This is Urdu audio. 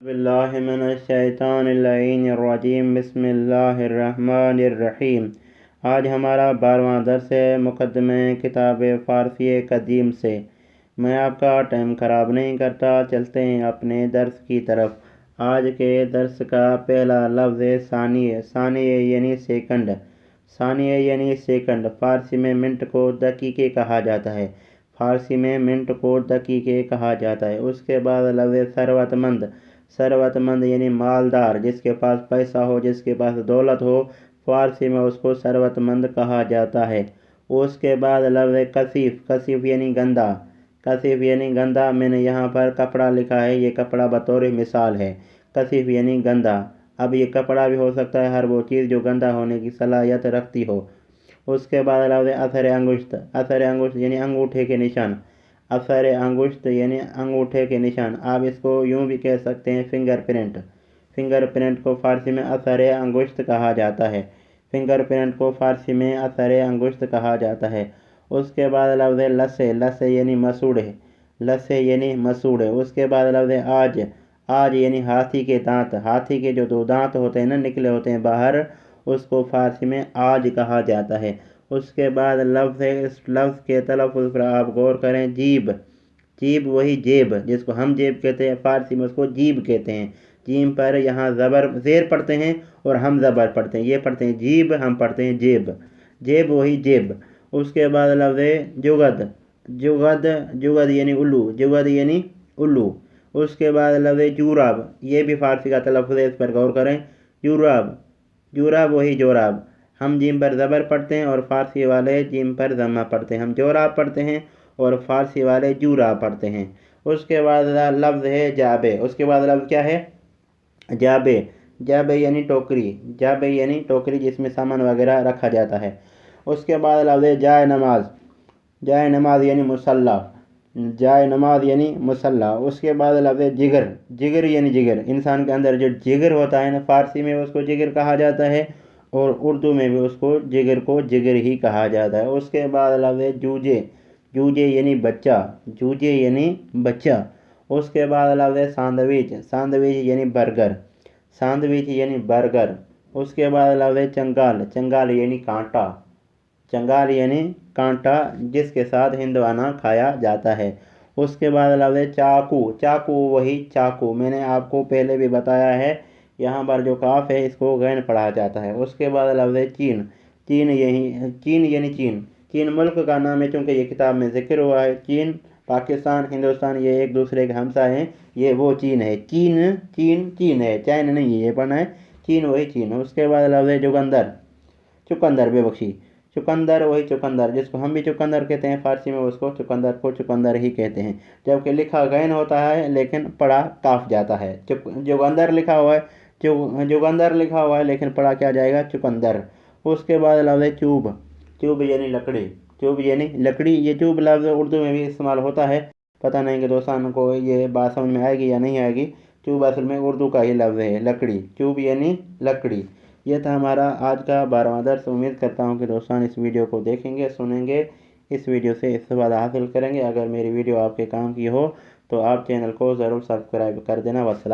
باللہ من الشیطان اللعین الرجیم بسم اللہ الرحمن الرحیم۔ آج ہمارا 12واں درس ہے مقدمہ کتاب فارسی قدیم سے۔ میں آپ کا ٹائم خراب نہیں کرتا، چلتے ہیں اپنے درس کی طرف۔ آج کے درس کا پہلا لفظ ہے ثانیہ۔ ثانیہ یعنی سیکنڈ۔ ثانیہ یعنی سیکنڈ۔ فارسی میں منٹ کو دقیقے کہا جاتا ہے۔ فارسی میں منٹ کو دقیقے کہا جاتا ہے۔ اس کے بعد لفظ ثروت مند۔ ثروت مند یعنی مالدار، جس کے پاس پیسہ ہو، جس کے پاس دولت ہو، فارسی میں اس کو ثروت مند کہا جاتا ہے۔ اس کے بعد لفظ کثیف۔ کثیف یعنی گندا۔ کثیف یعنی گندا۔ میں نے یہاں پر کپڑا لکھا ہے، یہ کپڑا بطور مثال ہے۔ کثیف یعنی گندا۔ اب یہ کپڑا بھی ہو سکتا ہے ہر وہ چیز جو گندا ہونے کی صلاحیت رکھتی ہو۔ اس کے بعد لفظ اثر انگشت۔ اثر انگشت یعنی انگوٹھے کے نشان۔ اثر انگشت یعنی انگوٹھے کے نشان۔ آپ اس کو یوں بھی کہہ سکتے ہیں فنگر پرنٹ۔ فنگر پرنٹ کو فارسی میں اثر انگشت کہا جاتا ہے۔ فنگر پرنٹ کو فارسی میں اثر انگشت کہا جاتا ہے۔ اس کے بعد لفظ لثے۔ لثے یعنی مسوڑے۔ لثے یعنی مسوڑے۔ اس کے بعد لفظ آج۔ آج یعنی ہاتھی کے دانت۔ ہاتھی کے جو 2 دانت ہوتے ہیں نا، نکلے ہوتے ہیں باہر، اس کو فارسی میں آج کہا جاتا ہے۔ اس کے بعد اس لفظ کے تلفظ پر آپ غور کریں، جیب۔ جیب وہی جیب جس کو ہم جیب کہتے ہیں، فارسی میں اس کو جیب کہتے ہیں۔ جیم پر یہاں زیر پڑھتے ہیں اور ہم زبر پڑھتے ہیں۔ یہ پڑھتے ہیں جیب، ہم پڑھتے ہیں جیب۔ جیب وہی جیب۔ اس کے بعد لفظ جگد۔ جگد جگد یعنی الو۔ جگد یعنی الو۔ اس کے بعد لفظ جوراب۔ یہ بھی فارسی کا تلفظ ہے، اس پر غور کریں، جوراب۔ جوراب وہی جوراب۔ ہم جیم پر زبر پڑھتے ہیں اور فارسی والے جیم پر ضمہ پڑھتے ہیں۔ ہم جوراب پڑھتے ہیں اور فارسی والے جوراب پڑھتے ہیں۔ اس کے بعد لفظ ہے جابے۔ اس کے بعد لفظ کیا ہے؟ جابے۔ جابے یعنی ٹوکری۔ جابے یعنی ٹوکری جس میں سامان وغیرہ رکھا جاتا ہے۔ اس کے بعد لفظ جائے نماز۔ جائے نماز یعنی مصلی۔ جائے نماز یعنی مصلی۔ اس کے بعد لفظ جگر۔ جگر یعنی جگر۔ انسان کے اندر جو جگر ہوتا ہے نا، فارسی میں اس کو جگر کہا جاتا ہے اور اردو میں بھی اس کو جگر ہی کہا جاتا ہے۔ اس کے بعد لفظ جوجے۔ جوجے یعنی بچہ۔ جوجے یعنی بچہ۔ اس کے بعد لفظ ساندویچ۔ ساندویچ یعنی برگر۔ ساندویچ یعنی برگر۔ اس کے بعد لفظ چنگال۔ چنگال یعنی کانٹا۔ چنگال یعنی کانٹا جس کے ساتھ ہندوانہ کھایا جاتا ہے۔ اس کے بعد لفظ چاقو۔ چاقو وہی چاقو۔ میں نے آپ کو پہلے بھی بتایا ہے، یہاں پر جو کاف ہے اس کو غین پڑھا جاتا ہے۔ اس کے بعد لفظ چین۔ چین یعنی چین۔ چین ملک کا نام ہے، چونکہ یہ کتاب میں ذکر ہوا ہے۔ چین، پاکستان، ہندوستان یہ ایک دوسرے کے ہمسائے ہیں، یہ وہ چین ہے۔ چین چین چین ہے، چین نہیں ہے، یہ پڑھنا ہے، چین وہی چین۔ اس کے بعد لفظ چقندر۔ چقندر، بے بخشی، چقندر وہی چقندر جس کو ہم بھی چقندر کہتے ہیں، فارسی میں اس کو چقندر ہی کہتے ہیں، جبکہ لکھا غین ہوتا ہے لیکن پڑھا کاف جاتا ہے۔ چقندر لکھا ہوا ہے، چقندر لکھا ہوا ہے لیکن پڑھا کیا جائے گا؟ چقندر۔ اس کے بعد لفظ چوب۔ چوب یعنی لکڑی۔ چوب یعنی لکڑی۔ یہ چوب لفظ اردو میں بھی استعمال ہوتا ہے، پتہ نہیں کہ دوستان کو یہ بات سمجھ میں آئے گی یا نہیں آئے گی۔ چوب اصل میں اردو کا ہی لفظ ہے، لکڑی۔ چوب یعنی لکڑی۔ یہ تھا ہمارا آج کا 12واں درس۔ امید کرتا ہوں کہ دوستان اس ویڈیو کو دیکھیں گے، سنیں گے، اس ویڈیو سے استفادہ حاصل کریں گے۔ اگر میری ویڈیو آپ کے کام کی ہو تو آپ چینل کو ضرور سبسکرائب کر دینا۔ والسلام۔